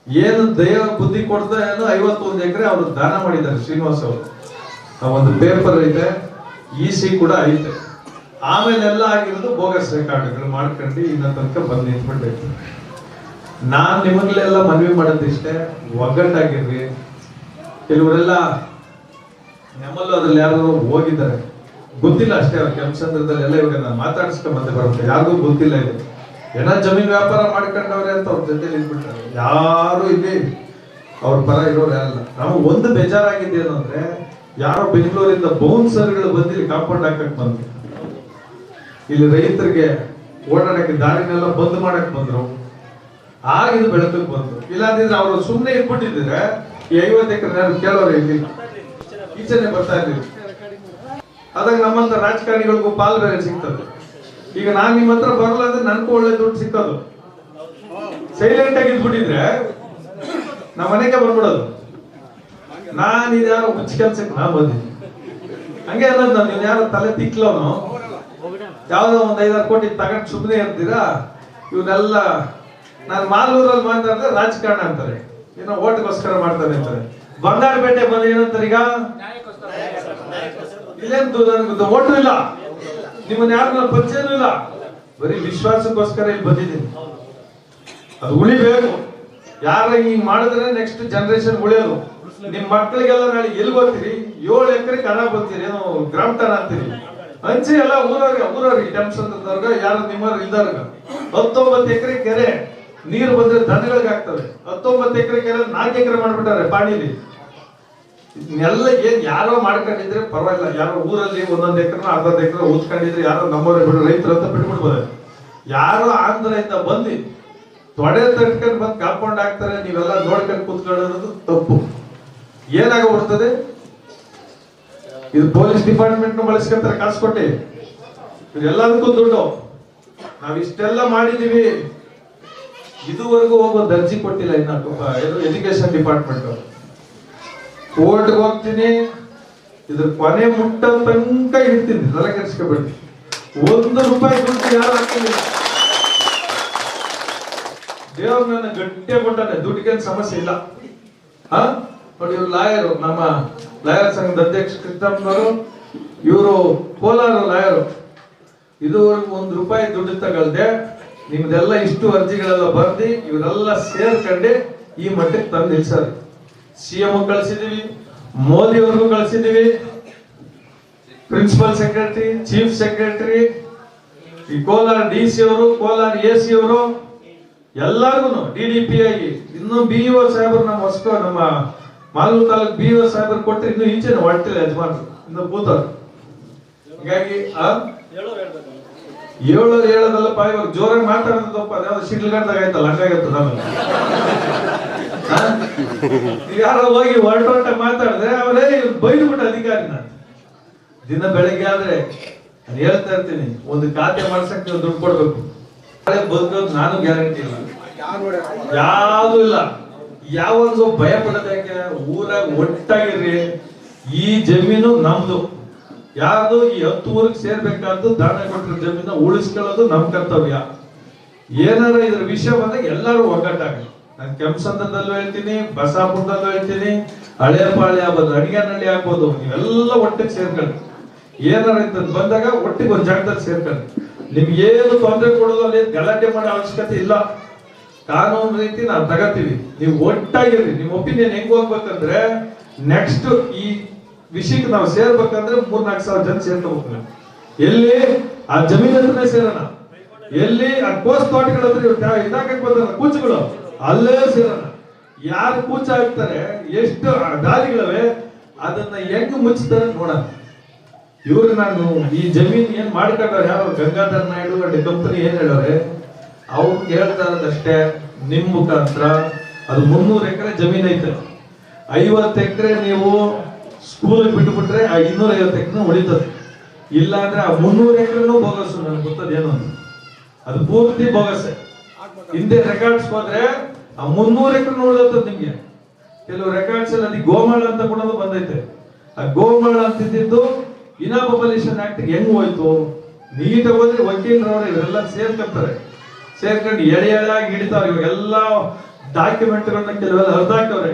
ಏನು ದೈವ ಬುದ್ಧಿ ಕೊಡ್ತಾ ಏನೋ 51 ಎಕರೆ ಅವರು ದಾನ ಮಾಡಿದ್ದಾರೆ ಶ್ರೀನಿವಾಸ್ ಅವರು. ಒಂದು ಪೇಪರ್ ಐತೆ, EC ಕೂಡ ಐತೆ. ಆಮೇಲೆ ಎಲ್ಲ ಆಗಿರೋದು ಬೋಗಸ್ ರೆಕಾರ್ಡ್ಗಳು ಮಾಡ್ಕೊಂಡು ಇನ್ನ ತನಕ ಬಂದು ನಿಂತ್ಬಿಟ್ಟೈತೆ. ನಾನ್ ನಿಮಗ್ಲೆಲ್ಲ ಮನವಿ ಮಾಡೋದಿಷ್ಟೇ, ಒಗ್ಗಟ್ಟಾಗಿರ್ರಿ. ಕೆಲವರೆಲ್ಲ ನಮ್ಮಲ್ಲೂ ಅದ್ರಲ್ಲಿ ಯಾರು ಹೋಗಿದ್ದಾರೆ, ಗೊತ್ತಿಲ್ಲ ಅಷ್ಟೇ. ಅವ್ರ ಕೆಂಪಸಂದ್ರದಲ್ಲೆಲ್ಲ ಇವಾಗ ನಾನು ಮಾತಾಡಿಸ್ಕೊಂಡ್ ಮತ್ತೆ ಬರುತ್ತೆ, ಯಾರಿಗೂ ಗೊತ್ತಿಲ್ಲ ಇದೆ. ಏನೋ ಜಮೀನ್ ವ್ಯಾಪಾರ ಮಾಡ್ಕೊಂಡವ್ರೆ ಅಂತ ಅವ್ರ ಜೊತೆ ನಿಂತ್ಬಿಟ್ಟಾರೆ. ಯಾರು ಇಲ್ಲಿ ಅವ್ರ ಪರ ಇರೋರು ಯಾರಲ್ಲ. ನಮಗೆ ಒಂದು ಬೇಜಾರಾಗಿದ್ದೇನು ಅಂದ್ರೆ, ಯಾರೋ ಬೆಂಗಳೂರಿಂದ ಬೌನ್ಸರ್ಗಳು ಬಂದಿಲ್ಲಿ ಕಾಂಪೌಂಡ್ ಹಾಕಕ್ ಬಂದ್ರು, ಇಲ್ಲಿ ರೈತರಿಗೆ ಓಡಾಡಕ್ಕೆ ದಾರಿನೆಲ್ಲ ಬಂದ್ ಮಾಡಕ್ ಬಂದ್ರು. ಆಗಿದ್ದು ಬೆಳಕಕ್ಕೆ ಬಂದ್ರು. ಇಲ್ಲಾಂದ್ರೆ ಅವರು ಸುಮ್ಮನೆ ಇಟ್ಬಿಟ್ಟಿದ್ರೆ ಈ 50 ಎಕರೆ ಯಾರು ಕೇಳೋರು ಇಲ್ಲಿ ಈಚೆನೆ ಬರ್ತಾ ಇರ್ಲಿಲ್ಲ. ಅದಾಗ ನಮ್ಮಂತ ರಾಜಕಾರಣಿಗಳಿಗೂ ಪಾಲ್ ಬೇರೆ ಸಿಗ್ತದೆ. ಈಗ ನಾನ್ ನಿಮ್ಮ ಹತ್ರ ಬರಲ್ಲ ಅಂದ್ರೆ ನನ್ಗೂ ಒಳ್ಳೆ ದುಡ್ಡು ಸಿಕ್ಕೋದು. ಸೈಲೆಂಟ್ ಆಗಿ ಇದ್ಬಿಟ್ಟಿದ್ರೆ ನಮ್ಮ ಮನೆಗೆ ಬಂದ್ಬಿಡೋದು. ನಾನ್ ಇದ್ಯಾರೋ ಹುಚ್ಚ ಕೆಲ್ಸಕ್ಕೆ ನಾ ಬಂದಿದ್ದೀನಿ ಹಂಗೆ ಅನ್ನೋದು. ನಾನು ಯಾರೋ ತಲೆ ತಿಕ್ಲವನು ಯಾವ್ದೋ ಒಂದ್ 5-6 ಕೋಟಿ ತಗೊಂಡು ಸುಮ್ಮನೆ ಇರ್ತೀರಾ. ಇವನ್ನೆಲ್ಲ ನಾನು ಮಾಲೂರಲ್ಲಿ ಮಾತಾಡಿದ್ರೆ ರಾಜಕಾರಣ ಅಂತಾರೆ, ಏನೋ ಓಟ್ಗೋಸ್ಕರ ಮಾಡ್ತಾರೆ ಅಂತಾರೆ. ಬಂಗಾರಪೇಟೆ ಬಂದು ಏನಂತಾರೆ, ಈಗ ಇಲ್ಲೇಂದು ನನ್ಗೆ ಓಟು ಇಲ್ಲ, ನಿಮ್ಮನ್ನ ಯಾರು ಪರಿಚಯನೂ ಇಲ್ಲ, ಬರೀ ವಿಶ್ವಾಸಕ್ಕೋಸ್ಕರ ಇಲ್ಲಿ ಬಂದಿದ್ದೀನಿ. ಅದು ಉಳಿಬೇಕು. ಯಾರ ಹಿಂಗ್ ಮಾಡಿದ್ರೆ ನೆಕ್ಸ್ಟ್ ಜನರೇಷನ್ ಉಳಿಯೋದು. ನಿಮ್ ಮಕ್ಕಳಿಗೆಲ್ಲ ನಾಳೆ ಎಲ್ಲಿ ಬರ್ತೀರಿ? 7 ಎಕರೆ ಕಣ ಬರ್ತೀರಿ, ಏನೋ ಗ್ರಾಮಟನ ಅಂತೀರಿ. ಹಂಚಿ ಎಲ್ಲ ಊರವ್ರಿಗೆ ಕೆಂಪಸಂದ್ರದವ್ರಗ ಯಾರು ನಿಮ್ಮವ್ರು ಇಲ್ದವ್ರಗ 19 ಎಕರೆ ಕೆರೆ ನೀರು ಬಂದ್ರೆ ದನಗಳಿಗೆ ಆಗ್ತವೆ. 19 ಎಕರೆ ಕೆರೆ 4 ಎಕರೆ ಮಾಡ್ಬಿಟ್ಟಾರೆ ಪಾಣಿಲಿ. ಎಲ್ಲ ಏನ್ ಯಾರೋ ಮಾಡ್ಕೊಂಡಿದ್ರೆ ಪರವಾಗಿಲ್ಲ. ಯಾರೋ ಊರಲ್ಲಿ 1 ಎಕರೆ 1/2 ಎಕರೆ ಓದ್ಕೊಂಡಿದ್ರೆ ಯಾರೋ ನಮ್ಮವ್ರೆ ಬಿಡು ರೈತರು ಅಂತ ಬಿಟ್ಬಿಡ್ಬೋದು. ಯಾರೋ ಆಂಧ್ರದಿಂದ ಬಂದು ತೊಡೆ ತಟ್ಕೊಂಡು ಬಂದು ಕಾಂಪೌಂಡ್ ಹಾಕ್ತಾರೆ, ನೀವೆಲ್ಲ ನೋಡ್ಕೊಂಡು ಕೂತ್ಕೊಳ್ಳೋದು ತಪ್ಪು. ಏನಾಗ್ಬಿಡ್ತದೆ, ಇದು ಪೊಲೀಸ್ ಡಿಪಾರ್ಟ್ಮೆಂಟ್ ಬಳಸ್ಕೊಂತಾರೆ ಕಾಸು ಕೊಟ್ಟಿ. ಎಲ್ಲದಕ್ಕೂ ದುಡ್ಡು. ನಾವ್ ಇಷ್ಟೆಲ್ಲ ಮಾಡಿದೀವಿ, ಇದುವರೆಗೂ ಒಬ್ಬ ದರ್ಜಿ ಕೊಟ್ಟಿಲ್ಲ. ಇನ್ನು ಎಜುಕೇಶನ್ ಡಿಪಾರ್ಟ್ಮೆಂಟ್ ಕೋರ್ಟ್ಗೆ ಹೋಗ್ತೀನಿ, ಇದ್ರ ಕೊನೆ ಮುಟ್ಟ ತನಕ ಇಡ್ತೀನಿ, ತಲೆ ಕೆಡಿಸ್ಕೊಬೇಡಿ. 1 ರೂಪಾಯಿ ದುಡ್ಡು ಯಾರು ಹಾಕ್ತಿಲ್ಲ. ದೇವ್ರು ನನ್ನ ಗಟ್ಟಿಯಾಗಿ ಕೊಟ್ಟಾನೆ, ದುಡ್ಡಿಗೇನು ಸಮಸ್ಯೆ ಇಲ್ಲ. ನೋಡಿ, ಇವ್ರು ಲಾಯರು, ನಮ್ಮ ಲಾಯರ್ ಸಂಘದ ಅಧ್ಯಕ್ಷ ಕೃಷ್ಣಪ್ಪನವರು, ಇವರು ಕೋಲಾರ ಲಾಯರು. ಇದುವರೆಗೂ 1 ರೂಪಾಯಿ ದುಡ್ಡು ತಗೊಳ್ದೆ ನಿಮ್ದೆಲ್ಲ ಇಷ್ಟು ಅರ್ಜಿಗಳೆಲ್ಲ ಬರ್ದಿ ಇವರೆಲ್ಲ ಸೇರ್ಕೊಂಡೆ ಈ ಮಟ್ಟಕ್ಕೆ ತಂದು ನಿಲ್ಸಾರೆ. CM ಕಳಿಸಿದೀವಿ, ಮೋದಿ ಅವ್ರಿಗೂ ಕಳಿಸಿದೀವಿ, ಪ್ರಿನ್ಸಿಪಲ್ ಸೆಕ್ರೆಟರಿ, ಚೀಫ್ ಸೆಕ್ರೆಟರಿ, ಈ ಕೋಲಾರ DC ಅವರು, ಕೋಲಾರ AC ಅವರು, ಎಲ್ಲಾರ್ಗು DDPI, ಇನ್ನು BO ಸಾಹೇಬರು, ನಮ್ಮ ಮಾಲೂರು ತಾಲೂಕು BO ಸಾಹೇಬರು ಕೊಟ್ಟರೆ ಇನ್ನು ಈಚೆನೆ ಹೊಟ್ಟಿಲ್ಲ ಯಜಮಾನ್ರು, ಇನ್ನು ಕೂತವ್ರು. ಹೀಗಾಗಿ ಹೇಳೋದಲ್ಲಪ್ಪ, ಇವಾಗ ಜೋರಾಗಿ ಮಾತಾಡೋದಪ್ಪ. ಅದ್ಯಾವ್ದು ಶಿಡ್ಲಗಡ್ದಾಗ ಆಯ್ತಲ್ಲ, ಹಂಗಾಗಿರ್ತದ. ಆಮೇಲೆ ಯಾರೋ ಹೋಗಿ ಹೊರಟೋಟ ಮಾತಾಡಿದ್ರೆ ಅವರೇ ಬೈದ್ಬಿಟ್ಟ ಅಧಿಕಾರಿ. ನಾನು ದಿನ ಬೆಳಗ್ಗೆ ಆದ್ರೆ ನಾನು ಹೇಳ್ತಾ ಇರ್ತೀನಿ, ಒಂದು ಖಾತೆ ಮಾಡ್ಸಕ್ ನೀವು ದುಡ್ಡು ಕೊಡ್ಬೇಕು. ಬದುಕೋದು ನಾನು ಗ್ಯಾರಂಟಿ ಇಲ್ಲ, ಯಾವ್ದು ಇಲ್ಲ. ಯಾವೊಂದು ಭಯ ಪಡೋದಕ್ಕೆ ಊರಾಗ ಒಟ್ಟಾಗಿರ್ರಿ. ಈ ಜಮೀನು ನಮ್ದು, ಯಾರ್ದು ಈ 10 ಊರಿಗೆ ಸೇರ್ಬೇಕಾದ್ದು ದಾನ ಕೊಟ್ಟಿರೋ ಜಮೀನ ಉಳಿಸ್ಕೊಳ್ಳೋದು ನಮ್ ಕರ್ತವ್ಯ. ಏನಾರ ಇದ್ರ ವಿಷಯ ಬಂದಾಗ ಎಲ್ಲರೂ ಒಗ್ಗಟ್ಟಾಗಲಿ. ನಾನು ಕೆಂಪಸಂದ್ರದಲ್ಲೂ ಹೇಳ್ತೀನಿ, ಬಸಾಪುರದಲ್ಲೂ ಹೇಳ್ತೀನಿ, ಹಳೇಪಾಳ್ಯ ಆಗ್ಬೋದು, ಅಡಿಗೆನಹಳ್ಳಿ ಆಗ್ಬೋದು, ನೀವೆಲ್ಲ ಒಟ್ಟಿಗೆ ಸೇರ್ಕೊಳ್ಳಿ. ಏನಾರ ಬಂದಾಗ ಒಟ್ಟಿಗೆ ಒಂದ್ ಜಾಗದಲ್ಲಿ ಸೇರ್ಕೊಳ್ಳಿ. ನಿಮ್ಗೆ ಏನು ತೊಂದರೆ ಕೊಡೋದು, ಅಲ್ಲಿ ಗಲಾಟೆ ಮಾಡೋ ಅವಶ್ಯಕತೆ ಇಲ್ಲ. ಕಾನೂನು ರೀತಿ ನಾವು ತಗೋತೀವಿ, ನೀವು ಒಟ್ಟಾಗಿರ್ರಿ. ನಿಮ್ ಒಪಿನಿಯನ್ ಹೆಂಗ್ ಹೋಗ್ಬೇಕಂದ್ರೆ, ನೆಕ್ಸ್ಟ್ ಈ ವಿಷಯಕ್ಕೆ ನಾವು ಸೇರ್ಬೇಕಂದ್ರೆ 3-4 ಸಾವಿರ ಜನ ಸೇರ್ಕೋಬೇಕು. ಎಲ್ಲಿ ಆ ಜಮೀನ್ ಹತ್ರನೇ ಸೇರೋಣ, ಎಲ್ಲಿ ಆ ಕೋಸ್ ತೋಟಗಳ ಹತ್ರ ಇದಾಕಕ್ ಬಂದ ಕೂಚುಗಳು ಅಲ್ಲೇ ಸೇರೋಣ. ಯಾರು ಕೂಚ ಹಾಕ್ತಾರೆ, ಎಷ್ಟು ದಾರಿಗಳವೆ, ಅದನ್ನ ಹೆಂಗ್ ಮುಚ್ತಾರೆ ನೋಡೋಣ. ಇವ್ರು ನಾನು ಈ ಜಮೀನ್ ಏನ್ ಮಾಡ್ಕೊಂಡವ್ರೆ, ಯಾರು ಗಂಗಾಧರ್ ನಾಯ್ಡು ಅಂಡ್ ಕಂಪನಿ ಏನ್ ಹೇಳೋರೆ, ಅವ್ರಿಗೆ ಹೇಳ್ತಾ ಇರೋದಷ್ಟೇ. ನಿಮ್ ಮುಖಾಂತರ ಅದು 300 ಎಕರೆ ಜಮೀನ್ ಐತೆ. 50 ಎಕರೆ ನೀವು ಸ್ಕೂಲ್ ಬಿಟ್ಬಿಟ್ರೆ ಆ 250 ಎಕರೆ ಉಳಿತದೆ. ಇಲ್ಲ ಅಂದ್ರೆ ಆ 300 ಎಕರೆನೂ ಬೋಗಸ್. ನನ್ಗೆ ಗೊತ್ತದ ಏನು ಅಂತ, ಅದು ಪೂರ್ತಿ ಬೋಗಸ್. ಹಿಂದೆ ರೆಕಾರ್ಡ್ಸ್ ಹೋದ್ರೆ ಆ 300 ಎಕರೆ ಉಳಿದತ್ತದ ನಿಮ್ಗೆ. ಕೆಲವು ರೆಕಾರ್ಡ್ಸ್ ಅಲ್ಲಿ ಗೋಮಾಳ ಅಂತ ಕೂಡ ಬಂದೈತೆ. ಆ ಗೋಮಾಳ ಅಂತಿದ್ದು ಇನಾಪೊಲಿಷನ್ ಆಕ್ಟ್ ಹೆಂಗ್ ಹೋಯ್ತು, ನೀಟಾಗಿ ಹೋದ್ರೆ ವಕೀಲರವ್ರೆ ಇವರೆಲ್ಲ ಸೇರ್ಕೊಂತಾರೆ. ಸೇರ್ಕೊಂಡು ಎಳೆಯಾಗಿ ಹಿಡಿತಾವ್ರೆ. ಇವಾಗೆಲ್ಲ ಡಾಕ್ಯುಮೆಂಟ್ಗಳನ್ನ ಕೆಲವೆಲ್ಲ ಹರಿದಾಕವ್ರೆ,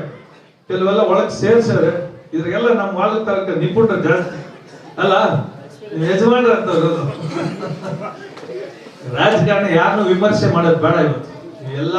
ಕೆಲವೆಲ್ಲ ಒಳಗ್ ಸೇರ್ಸವ್ರೆ. ಇದ್ರಿಗೆಲ್ಲ ನಮ್ಮ ವಾದ ತರಕ ನಿಪುಣರು ಜಾಸ್ತಿ ಅಲ್ಲ, ಯಜಮಾನ್ರ ಅಂತವ್ರು. ರಾಜಕಾರಣ ಯಾರನ್ನು ವಿಮರ್ಶೆ ಮಾಡೋದು ಬೇಡ ಇವತ್ತು ಎಲ್ಲ